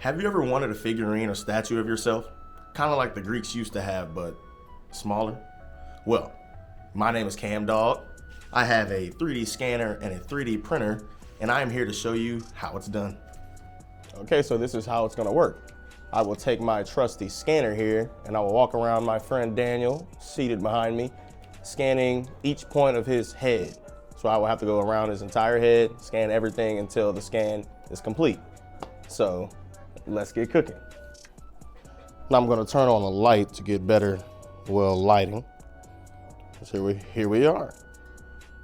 Have you ever wanted a figurine or statue of yourself? Kind of like the Greeks used to have, but smaller? Well, my name is Camdowg. I have a 3D scanner and a 3D printer, and I am here to show you how it's done. Okay, so this is how it's gonna work. I will take my trusty scanner here, and I will walk around my friend Daniel, seated behind me, scanning each point of his head. So I will have to go around his entire head, scan everything until the scan is complete. So let's get cooking. Now I'm gonna turn on the light to get better, lighting. So here we are.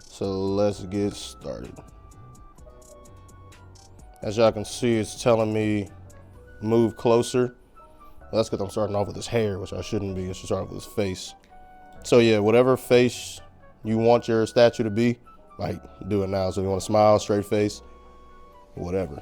So let's get started. As y'all can see, it's telling me move closer. Well, that's because I'm starting off with his hair, which I shouldn't be. I should start off with his face. So yeah, whatever face you want your statue to be, like do it now. So if you want to smile, straight face, whatever.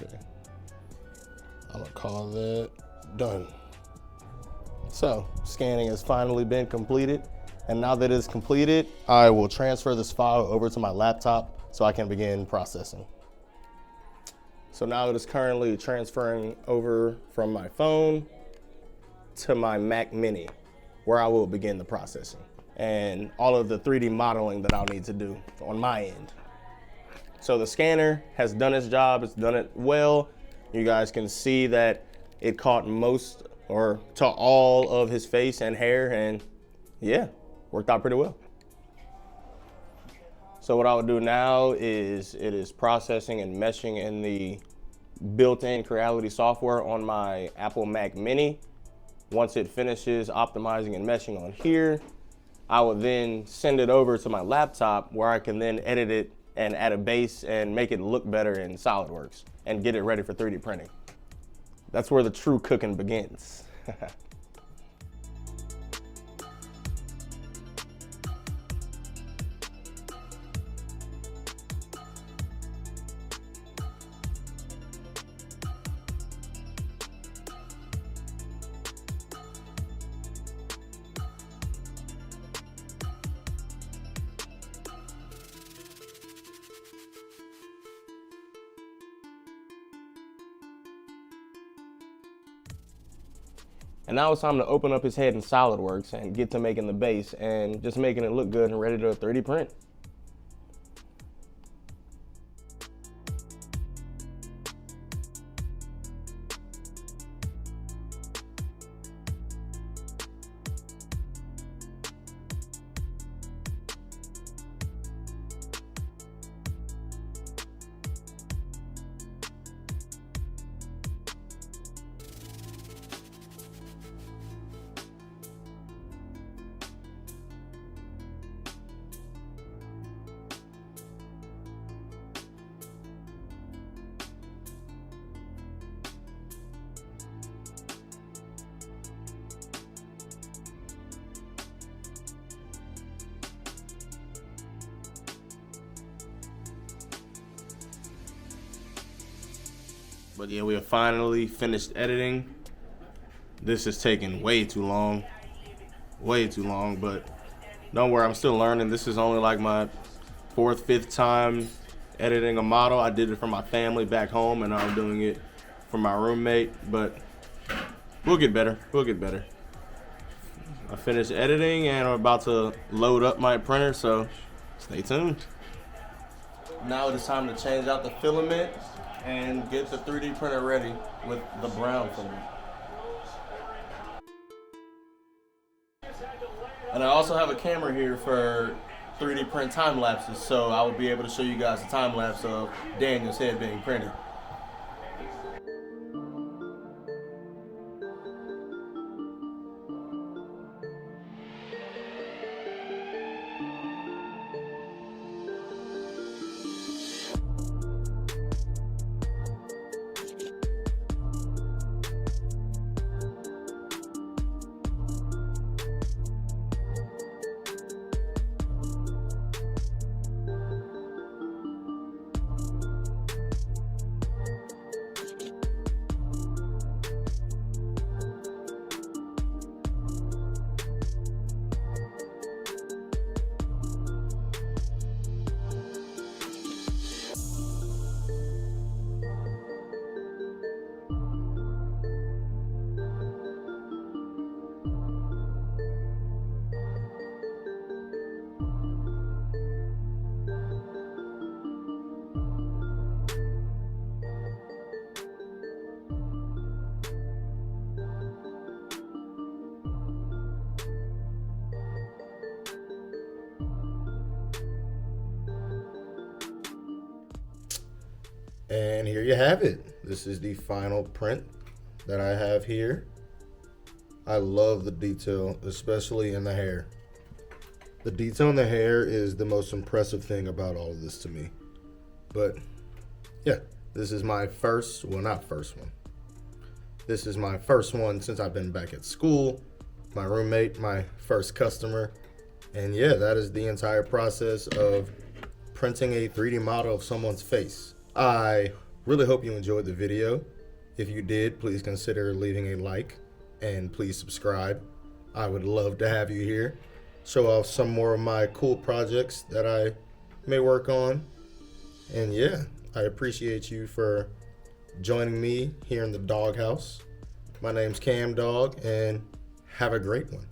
Okay, I'm gonna call that done. So scanning has finally been completed. And now that it's completed, I will transfer this file over to my laptop so I can begin processing. So now it is currently transferring over from my phone to my Mac Mini, where I will begin the processing and all of the 3D modeling that I'll need to do on my end. So the scanner has done its job, it's done it well. You guys can see that it caught most or to all of his face and hair, and yeah, worked out pretty well. So what I would do now is it is processing and meshing in the built-in Creality software on my Apple Mac Mini. Once it finishes optimizing and meshing on here, I will then send it over to my laptop where I can then edit it and add a base and make it look better in SolidWorks and get it ready for 3D printing. That's where the true cooking begins. And now it's time to open up his head in SolidWorks and get to making the base and just making it look good and ready to 3D print. But yeah, we have finally finished editing. This is taking way too long, but don't worry, I'm still learning. This is only like my fourth, fifth time editing a model. I did it for my family back home, and now I'm doing it for my roommate, but we'll get better. I finished editing and I'm about to load up my printer, so stay tuned. Now it is time to change out the filament and get the 3D printer ready with the brown filament. And I also have a camera here for 3D print time lapses, so I will be able to show you guys a time lapse of Daniel's head being printed. And here you have it. This is the final print that I have here. I love the detail, especially in the hair. The detail in the hair is the most impressive thing about all of this to me. But yeah, this is my first, well, not first one. This is my first one since I've been back at school. My roommate, my first customer. And yeah, that is the entire process of printing a 3D model of someone's face. I really hope you enjoyed the video. If you did, please consider leaving a like and please subscribe. I would love to have you here. Show off some more of my cool projects that I may work on. And yeah, I appreciate you for joining me here in the doghouse. My name's Camdowg, and have a great one.